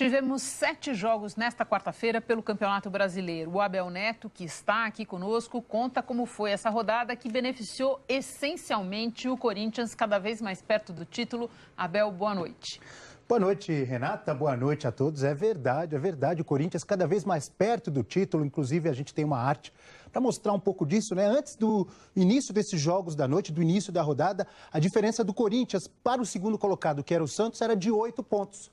Tivemos 7 jogos nesta quarta-feira pelo Campeonato Brasileiro. O Abel Neto, que está aqui conosco, conta como foi essa rodada que beneficiou essencialmente o Corinthians cada vez mais perto do título. Abel, boa noite. Boa noite, Renata. Boa noite a todos. É verdade. O Corinthians cada vez mais perto do título. Inclusive, a gente tem uma arte para mostrar um pouco disso, né? Antes do início desses jogos da noite, do início da rodada, a diferença do Corinthians para o segundo colocado, que era o Santos, era de 8 pontos.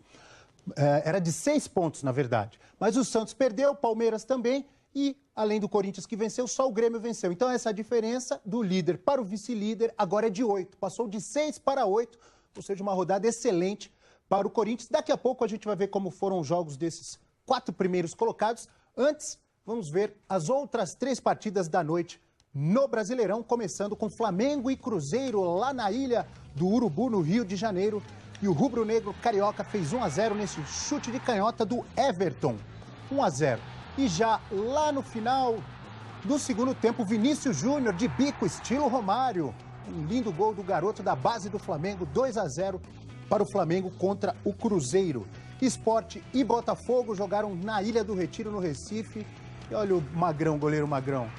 Era de 6 pontos, na verdade. Mas o Santos perdeu, o Palmeiras também, e além do Corinthians que venceu, só o Grêmio venceu. Então, essa diferença do líder para o vice-líder agora é de 8. Passou de 6 para 8, ou seja, uma rodada excelente para o Corinthians. Daqui a pouco a gente vai ver como foram os jogos desses 4 primeiros colocados. Antes, vamos ver as outras 3 partidas da noite no Brasileirão, começando com Flamengo e Cruzeiro lá na Ilha do Urubu, no Rio de Janeiro. E o rubro-negro carioca fez 1-0 nesse chute de canhota do Everton. 1-0. E já lá no final do segundo tempo, Vinícius Júnior de bico, estilo Romário. Um lindo gol do garoto da base do Flamengo, 2-0 para o Flamengo contra o Cruzeiro. Sport e Botafogo jogaram na Ilha do Retiro, no Recife. E olha o Magrão, goleiro Magrão.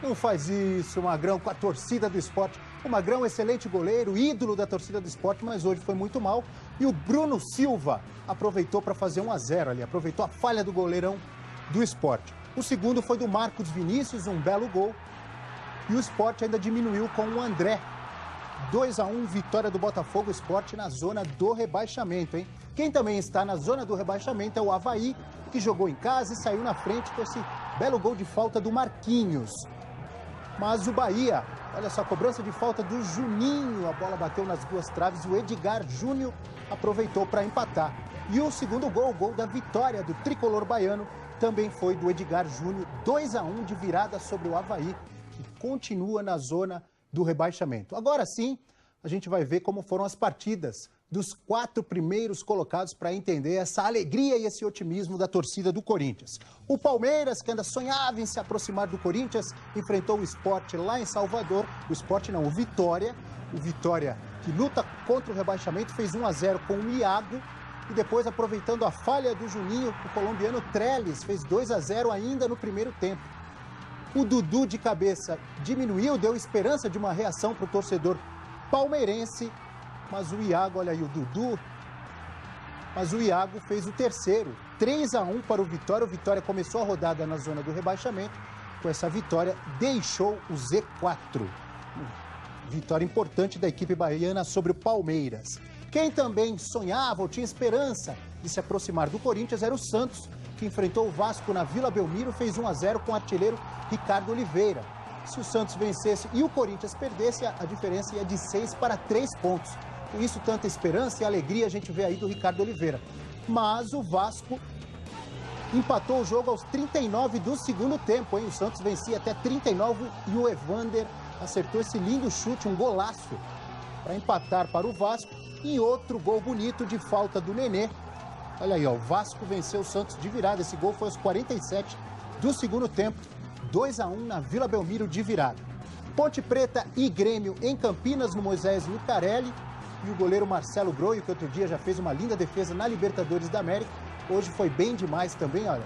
Não faz isso, Magrão, com a torcida do Sport. O Magrão, excelente goleiro, ídolo da torcida do Sport, mas hoje foi muito mal. E o Bruno Silva aproveitou para fazer 1-0 ali, aproveitou a falha do goleirão do Sport. O segundo foi do Marcos Vinícius, um belo gol. E o Sport ainda diminuiu com o André. 2-1, vitória do Botafogo. Sport na zona do rebaixamento, hein? Quem também está na zona do rebaixamento é o Avaí, que jogou em casa e saiu na frente com esse belo gol de falta do Marquinhos. Mas o Bahia, olha só, cobrança de falta do Juninho, a bola bateu nas 2 traves, o Edgar Júnior aproveitou para empatar. E o segundo gol, o gol da vitória do tricolor baiano, também foi do Edgar Júnior, 2-1 de virada sobre o Avaí, que continua na zona do rebaixamento. Agora sim, a gente vai ver como foram as partidas dos 4 primeiros colocados para entender essa alegria e esse otimismo da torcida do Corinthians. O Palmeiras, que ainda sonhava em se aproximar do Corinthians, enfrentou o Sport lá em Salvador. O Sport não, o Vitória. O Vitória, que luta contra o rebaixamento, fez 1-0 com o Iago. E depois, aproveitando a falha do Juninho, o colombiano Trellis fez 2-0 ainda no primeiro tempo. O Dudu de cabeça diminuiu, deu esperança de uma reação para o torcedor palmeirense. Mas o Iago, olha aí o Dudu, mas o Iago fez o terceiro, 3-1 para o Vitória. O Vitória começou a rodada na zona do rebaixamento. Com essa vitória, deixou o Z4. Vitória importante da equipe baiana sobre o Palmeiras. Quem também sonhava ou tinha esperança de se aproximar do Corinthians era o Santos, que enfrentou o Vasco na Vila Belmiro, fez 1-0 com o artilheiro Ricardo Oliveira. Se o Santos vencesse e o Corinthians perdesse, a diferença ia de 6 para 3 pontos. Com isso, tanta esperança e alegria a gente vê aí do Ricardo Oliveira. Mas o Vasco empatou o jogo aos 39 do segundo tempo, hein? O Santos vencia até 39 e o Evander acertou esse lindo chute, um golaço, para empatar para o Vasco. E outro gol bonito de falta do Nenê. Olha aí, ó, o Vasco venceu o Santos de virada. Esse gol foi aos 47 do segundo tempo. 2-1 na Vila Belmiro de virada. Ponte Preta e Grêmio em Campinas, no Moisés Lucarelli. E o goleiro Marcelo Groio, que outro dia já fez uma linda defesa na Libertadores da América. Hoje foi bem demais também, olha.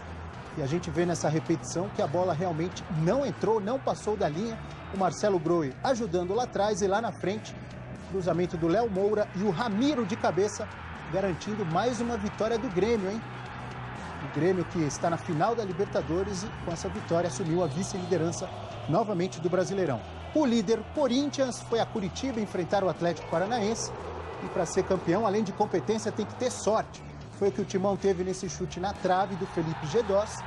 E a gente vê nessa repetição que a bola realmente não entrou, não passou da linha. O Marcelo Groio ajudando lá atrás e lá na frente. Cruzamento do Léo Moura e o Ramiro de cabeça, garantindo mais uma vitória do Grêmio, hein? O Grêmio que está na final da Libertadores e com essa vitória assumiu a vice-liderança novamente do Brasileirão. O líder Corinthians foi a Curitiba enfrentar o Atlético Paranaense. E para ser campeão, além de competência, tem que ter sorte. Foi o que o Timão teve nesse chute na trave do Felipe Gedós.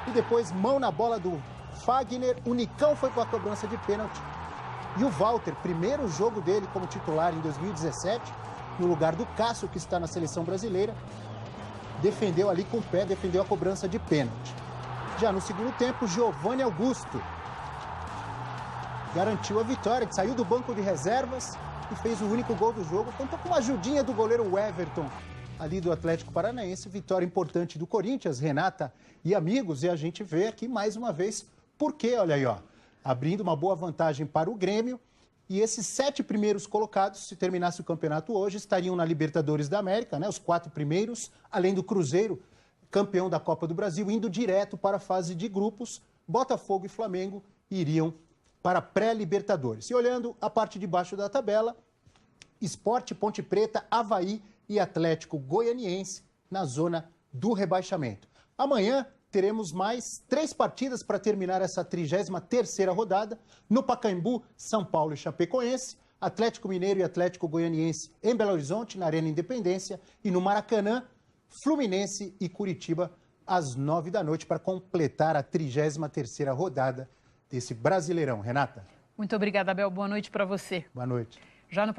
E depois, mão na bola do Fagner. O Nicão foi para a cobrança de pênalti. E o Walter, primeiro jogo dele como titular em 2017, no lugar do Cássio, que está na seleção brasileira, defendeu ali com o pé, defendeu a cobrança de pênalti. Já no segundo tempo, Giovanni Augusto garantiu a vitória, que saiu do banco de reservas e fez o único gol do jogo. Contou com uma ajudinha do goleiro Everton, ali do Atlético Paranaense. Vitória importante do Corinthians, Renata e amigos. E a gente vê aqui mais uma vez por quê, olha aí, ó. Abrindo uma boa vantagem para o Grêmio. E esses 7 primeiros colocados, se terminasse o campeonato hoje, estariam na Libertadores da América, né? Os 4 primeiros, além do Cruzeiro, campeão da Copa do Brasil, indo direto para a fase de grupos. Botafogo e Flamengo iriam para a pré-Libertadores. E olhando a parte de baixo da tabela, Sport, Ponte Preta, Avaí e Atlético Goianiense na zona do rebaixamento. Amanhã teremos mais 3 partidas para terminar essa 33ª rodada. No Pacaembu, São Paulo e Chapecoense, Atlético Mineiro e Atlético Goianiense em Belo Horizonte, na Arena Independência, e no Maracanã, Fluminense e Curitiba às 9 da noite para completar a 33ª rodada desse Brasileirão. Renata. Muito obrigada, Abel. Boa noite para você. Boa noite. Já no